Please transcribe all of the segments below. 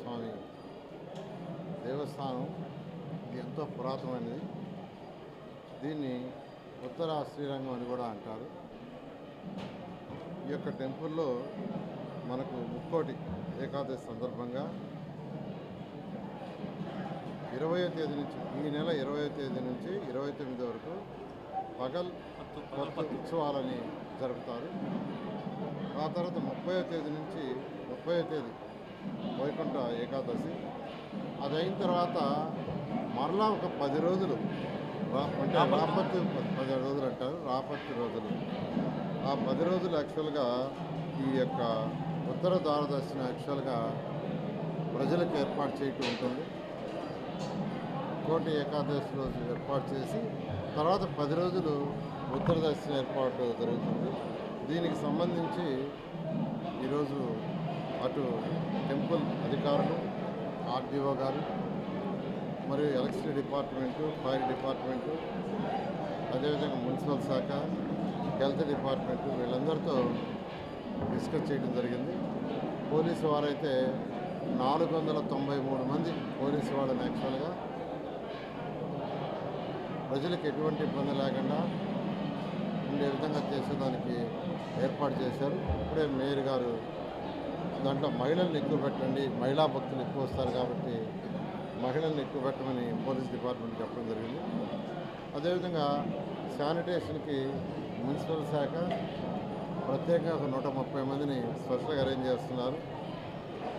స్వామి దేవస్థానం ఇది ఎంతో పురాతనమైనది. దీన్ని ఉత్తర శ్రీరంగం అని కూడా అంటారు. ఈ యొక్క టెంపుల్లో మనకు ముక్కోటి ఏకాదశి సందర్భంగా 20వ తేదీ నుంచి, ఈ నెల 20వ తేదీ నుంచి 29 వరకు పగల్ ఉత్సవాలని జరుపుతారు. ఆ తర్వాత 30వ తేదీ నుంచి 30వ తేదీ వైకుంఠ ఏకాదశి. అది అయిన తర్వాత మరలా ఒక 10 రోజులు అంటే రాపత్తి 10 రోజులు అంటారు, రాపత్తి రోజులు. ఆ 10 రోజులు యాక్చువల్గా ఈ యొక్క ఉత్తర ద్వారదర్శనం యాక్చువల్గా ప్రజలకు ఏర్పాటు చేయటం ఉంటుంది. కోటి ఏకాదశి రోజు ఏర్పాటు చేసి తర్వాత 10 రోజులు ఉత్తర దర్శనం ఏర్పాటు జరుగుతుంది. దీనికి సంబంధించి ఈరోజు అటు టెంపుల్ అధికారులు, ఆర్డీఓ గారు, మరియు ఎలక్ట్రిసిటీ డిపార్ట్మెంటు, ఫైర్ డిపార్ట్మెంటు, అదేవిధంగా మున్సిపల్ శాఖ, హెల్త్ డిపార్ట్మెంటు వీళ్ళందరితో డిస్కస్ చేయడం జరిగింది. పోలీసు వారైతే 493 మంది పోలీసు వాళ్ళని యాక్చువల్గా ప్రజలకు ఎటువంటి ఇబ్బంది లేకుండా ఉండే విధంగా చేసేదానికి ఏర్పాటు చేశారు. ఇప్పుడే మేయర్ గారు దాంట్లో మహిళలను ఎక్కువ పెట్టండి, మహిళా భక్తులు ఎక్కువ వస్తారు కాబట్టి మహిళలను ఎక్కువ పెట్టమని పోలీస్ డిపార్ట్మెంట్ చెప్పడం జరిగింది. అదేవిధంగా శానిటేషన్కి మున్సిపల్ శాఖ ప్రత్యేకంగా ఒక 130 మందిని స్పెషల్గా అరేంజ్ చేస్తున్నారు.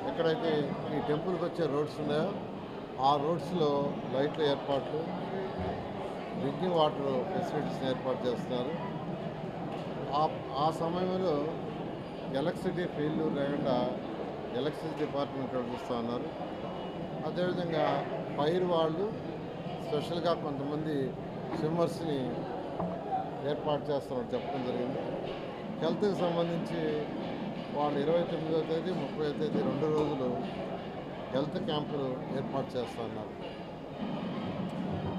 ఎక్కడైతే ఈ టెంపుల్కి వచ్చే రోడ్స్ ఉన్నాయో ఆ రోడ్స్లో లైట్ల ఏర్పాట్లు, డ్రింకింగ్ వాటర్ ఫెసిలిటీస్ని ఏర్పాటు చేస్తున్నారు. ఆ సమయంలో ఎలక్ట్రిసిటీ ఫెయిల్యూర్ లేకుండా ఎలక్ట్రిసిటీ డిపార్ట్మెంట్ చూస్తూ ఉన్నారు. అదేవిధంగా ఫైర్ వాళ్ళు స్పెషల్గా కొంతమంది స్విమ్మర్స్ని ఏర్పాటు చేస్తామని చెప్పడం జరిగింది. హెల్త్కి సంబంధించి వాళ్ళు 29వ తేదీ 30వ తేదీ 2 రోజులు హెల్త్ క్యాంపులు ఏర్పాటు చేస్తున్నారు.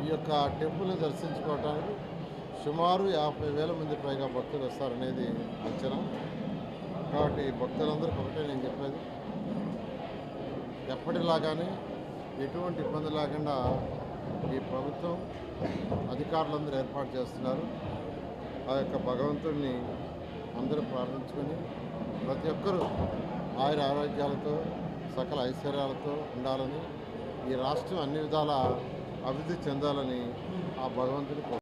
ఈ యొక్క టెంపుల్ని దర్శించుకోవడానికి సుమారు 50,000 మంది పైగా భక్తులు వస్తారనేది అంచనా. కాబట్టి భక్తులందరికీ ఒకటే నేను చెప్పేది, ఎప్పటిలాగానే ఎటువంటి ఇబ్బంది లేకుండా ఈ ప్రభుత్వం అధికారులందరూ ఏర్పాటు చేస్తున్నారు. ఆ యొక్క భగవంతుడిని అందరూ ప్రార్థించుకొని ప్రతి ఒక్కరూ ఆయుర ఆరోగ్యాలతో సకల ఐశ్వర్యాలతో ఉండాలని, ఈ రాష్ట్రం అన్ని విధాల అభివృద్ధి చెందాలని ఆ భగవంతుని